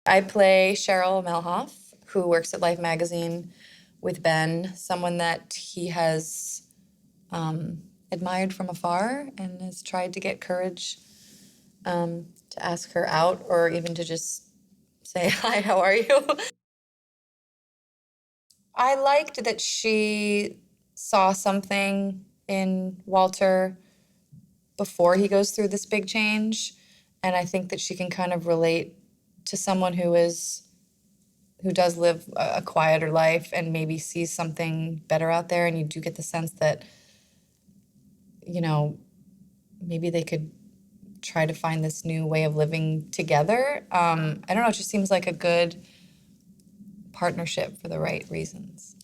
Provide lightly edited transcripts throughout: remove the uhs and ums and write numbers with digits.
I play Cheryl Melhoff, who works at Life magazine with Ben, someone that he has admired from afar and has tried to get courage to ask her out or even to just say, hi, how are you? I liked that she saw something in Walter before he goes through this big change. And I think that she can kind of relate to someone who does live a quieter life and maybe sees something better out there. And you do get the sense that, you know, maybe they could try to find this new way of living together. I don't know, it just seems like a good partnership for the right reasons.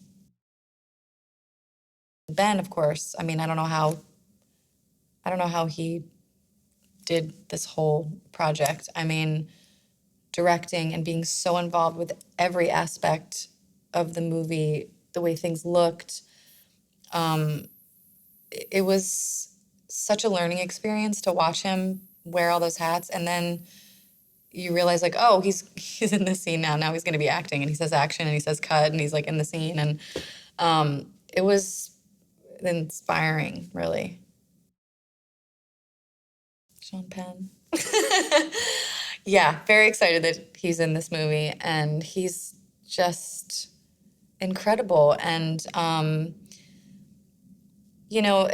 Ben, of course, I mean, I don't know how he did this whole project. I mean, directing and being so involved with every aspect of the movie, the way things looked. It was such a learning experience to watch him wear all those hats, and then you realize like, oh, he's in this scene now. Now he's going to be acting, and he says action, and he says cut, and he's like in the scene, and it was inspiring, really. Sean Penn. Yeah, very excited that he's in this movie, and he's just incredible. And you know,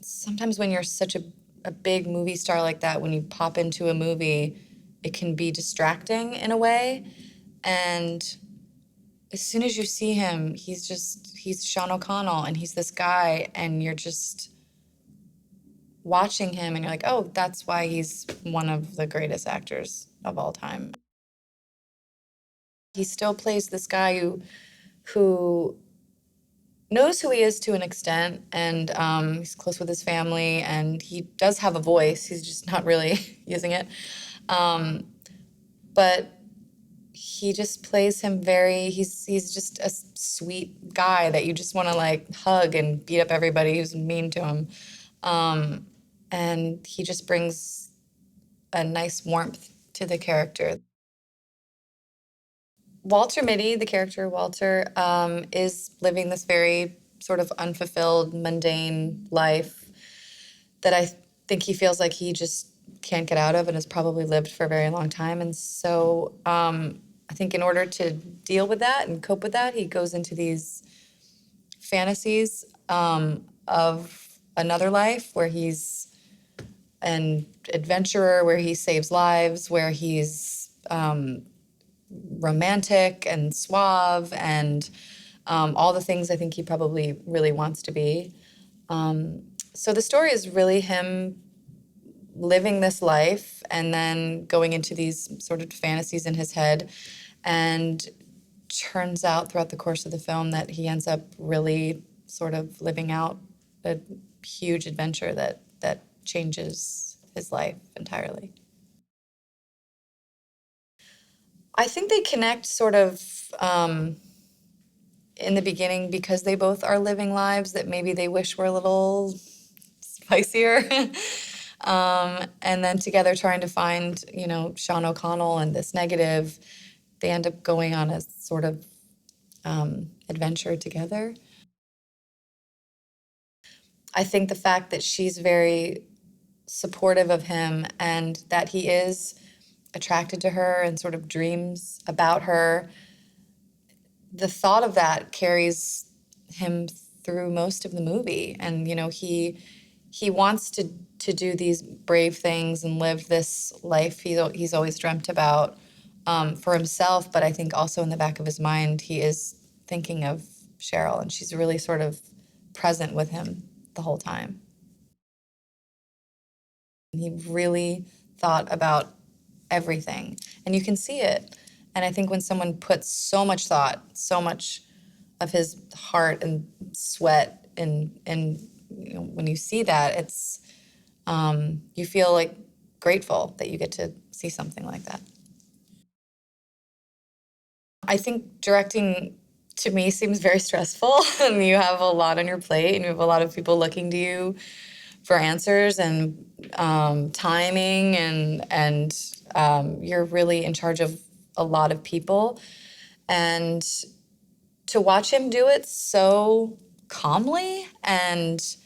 sometimes when you're such a big movie star like that, when you pop into a movie, it can be distracting in a way. And as soon as you see him, he's Sean O'Connell, and he's this guy, and you're just watching him, and you're like, oh, that's why he's one of the greatest actors of all time. He still plays this guy who knows who he is to an extent, and he's close with his family, and he does have a voice. He's just not really using it. But he just plays him he's just a sweet guy that you just want to like hug and beat up everybody who's mean to him. And he just brings a nice warmth to the character. Walter Mitty, the character Walter, is living this very sort of unfulfilled, mundane life that I think he feels like he just can't get out of and has probably lived for a very long time. And so I think in order to deal with that and cope with that, he goes into these fantasies of another life where he's an adventurer, where he saves lives, where he's romantic and suave and all the things I think he probably really wants to be. So the story is really him living this life and then going into these sort of fantasies in his head, and turns out throughout the course of the film that he ends up really sort of living out a huge adventure that changes his life entirely. I think they connect sort of in the beginning because they both are living lives that maybe they wish were a little spicier. And then together trying to find, you know, Sean O'Connell and this negative, they end up going on a sort of adventure together. I think the fact that she's very supportive of him and that he is attracted to her and sort of dreams about her, the thought of that carries him through most of the movie. And, you know, he wants to do these brave things and live this life he's always dreamt about for himself. But I think also in the back of his mind, he is thinking of Cheryl, and she's really sort of present with him the whole time. And he really thought about everything, and you can see it. And I think when someone puts so much thought, so much of his heart and sweat, and you know, when you see that, it's you feel like grateful that you get to see something like that. I think directing to me seems very stressful, and you have a lot on your plate, and you have a lot of people looking to you for answers and timing, and you're really in charge of a lot of people. And to watch him do it so calmly, and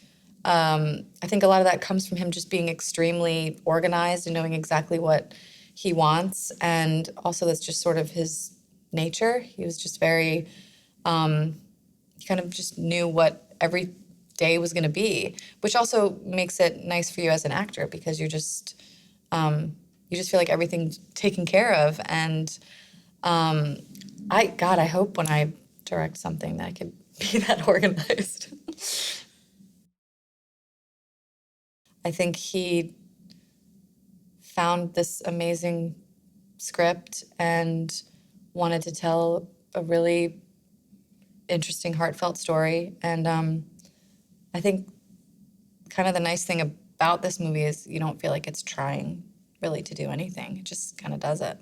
I think a lot of that comes from him just being extremely organized and knowing exactly what he wants. And also, that's just sort of his nature. He was just very, he kind of just knew what every day was going to be, which also makes it nice for you as an actor because you just feel like everything's taken care of. And God, I hope when I direct something that I could be that organized. I think he found this amazing script and wanted to tell a really interesting, heartfelt story. And I think kind of the nice thing about this movie is you don't feel like it's trying really to do anything. It just kind of does it.